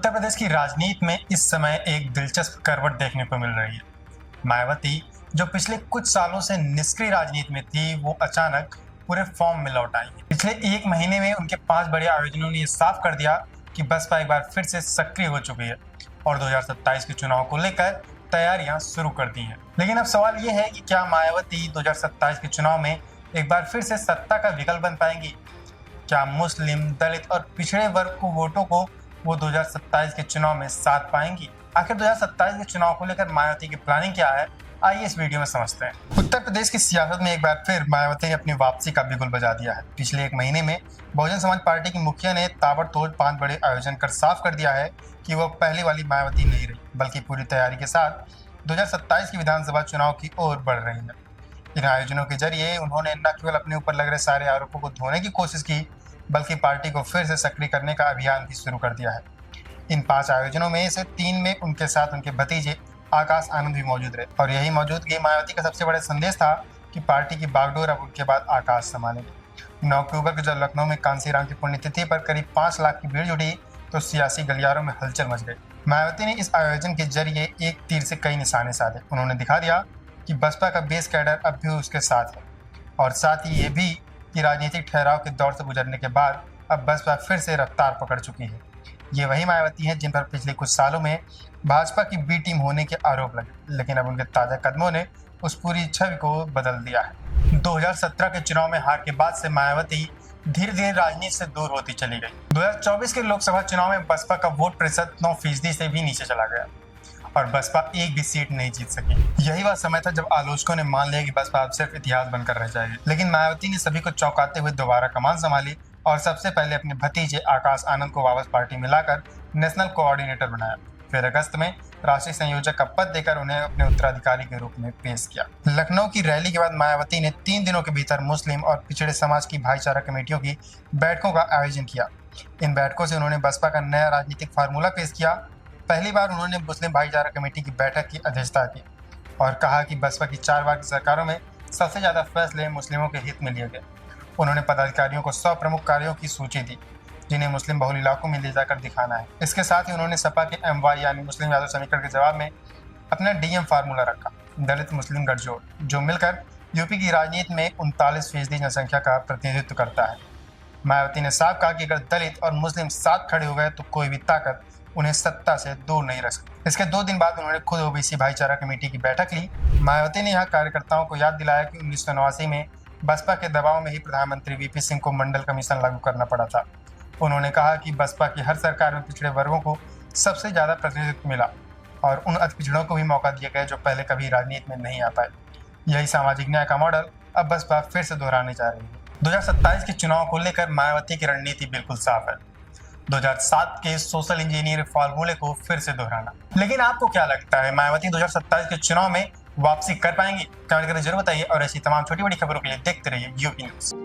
उत्तर प्रदेश की राजनीति में इस समय एक दिलचस्प करवट देखने को मिल रही है। मायावती, जो पिछले कुछ सालों से निष्क्रिय राजनीति में थी, वो अचानक पूरे फॉर्म में लौट आई है। पिछले एक महीने में उनके 5 बड़े आयोजनों ने साफ कर दिया कि बसपा एक बार फिर से सक्रिय हो चुकी है और 2027 के चुनाव को लेकर तैयारियां शुरू कर दी हैं। लेकिन अब सवाल ये है कि क्या मायावती 2027 के चुनाव में एक बार फिर से सत्ता का विकल्प बन पाएंगी? क्या मुस्लिम, दलित और पिछड़े वर्ग को वोटों को वो 2027 के चुनाव में साथ पाएंगी? आखिर 2027 के चुनाव को लेकर मायावती की प्लानिंग क्या है, आइए इस वीडियो में समझते हैं। उत्तर प्रदेश की सियासत में एक बार फिर मायावती ने अपनी वापसी का बिगुल बजा दिया है। पिछले एक महीने में बहुजन समाज पार्टी की मुखिया ने ताबड़तोड़ 5 बड़े आयोजन कर साफ कर दिया है कि वो पहले वाली मायावती नहीं रही, बल्कि पूरी तैयारी के साथ 2027 की विधानसभा चुनाव की ओर बढ़ रही है। इन आयोजनों के जरिए उन्होंने न केवल अपने ऊपर लग रहे सारे आरोपों को धोने की कोशिश की, बल्कि पार्टी को फिर से सक्रिय करने का अभियान भी शुरू कर दिया है। इन 5 आयोजनों में से 3 में उनके साथ उनके भतीजे आकाश आनंद भी मौजूद रहे और यही मौजूदगी मायावती का सबसे बड़ा संदेश था कि पार्टी की बागडोर अब उनके बाद आकाश संभालेंगे। 9 अक्टूबर को जब लखनऊ में कांसीराम की पुण्यतिथि पर करीब 5 लाख की भीड़ जुटी तो सियासी गलियारों में हलचल मच गई। मायावती ने इस आयोजन के जरिए एक तीर से कई निशाने साधे। उन्होंने दिखा दिया कि बसपा का बेस कैडर अब भी उसके साथ है और साथ ही ये भी कि राजनीतिक ठहराव के दौर से गुजरने के बाद अब बसपा फिर से रफ्तार पकड़ चुकी है। ये वही मायावती है जिन पर पिछले कुछ सालों में भाजपा की बी टीम होने के आरोप लगे, लेकिन अब उनके ताजा कदमों ने उस पूरी छवि को बदल दिया है। 2017 के चुनाव में हार के बाद से मायावती धीरे धीरे राजनीति से दूर होती चली गई। 2024 के लोकसभा चुनाव में बसपा का वोट प्रतिशत 9% से भी नीचे चला गया और बसपा एक भी सीट नहीं जीत सकी। यही वह समय था जब आलोचकों ने मान लिया कि बसपा अब सिर्फ इतिहास बनकर रह जाएगी। लेकिन मायावती ने सभी को चौंकाते हुए दोबारा कमान संभाली और सबसे पहले अपने भतीजे आकाश आनंद को वापस पार्टी में लाकर नेशनल कोऑर्डिनेटर बनाया। फिर अगस्त में राष्ट्रीय संयोजक का पद देकर उन्हें अपने उत्तराधिकारी के रूप में पेश किया। लखनऊ की रैली के बाद मायावती ने 3 दिनों के भीतर मुस्लिम और पिछड़े समाज की भाईचारा कमेटियों की बैठकों का आयोजन किया। इन बैठकों से उन्होंने बसपा का नया राजनीतिक फार्मूला पेश किया। पहली बार उन्होंने मुस्लिम भाईचारा कमेटी की बैठक की अध्यक्षता की और कहा कि बसपा की 4 बार की सरकारों में सबसे ज्यादा फैसले मुस्लिमों के हित में लिए गए। उन्होंने पदाधिकारियों को 100 प्रमुख कार्यों की सूची दी जिन्हें मुस्लिम बहुल इलाकों में ले जाकर दिखाना है। इसके साथ ही उन्होंने सपा के MY यानी मुस्लिम यादव समीकरण के जवाब में अपना DM फार्मूला रखा, दलित मुस्लिम गठजोड़, जो मिलकर यूपी की राजनीति में 39% जनसंख्या का प्रतिनिधित्व करता है। मायावती ने साफ कहा कि अगर दलित और मुस्लिम साथ खड़े हो गए तो कोई भी ताकत उन्हें सत्ता से दूर नहीं रख सकती। इसके 2 दिन बाद उन्होंने खुद OBC भाईचारा कमेटी की बैठक ली। मायावती ने यहाँ कार्यकर्ताओं को याद दिलाया कि 1989 में बसपा के दबाव में ही प्रधानमंत्री VP सिंह को मंडल कमीशन लागू करना पड़ा था। उन्होंने कहा कि बसपा की हर सरकार में पिछड़े वर्गों को सबसे ज्यादा प्रतिनिधित्व मिला और उन अति पिछड़ों को भी मौका दिया गया जो पहले कभी राजनीति में नहीं आ पाए। यही सामाजिक न्याय का मॉडल अब बसपा फिर से दोहराने जा रही है। 2027 के चुनाव को लेकर मायावती की रणनीति बिल्कुल साफ है, 2007 के सोशल इंजीनियर फार्मूले को फिर से दोहराना। लेकिन आपको क्या लगता है, मायावती 2027 के चुनाव में वापसी कर पाएंगी? कमेंट करके जरूर बताइए और ऐसी तमाम छोटी बड़ी खबरों के लिए देखते रहिए UP न्यूज़।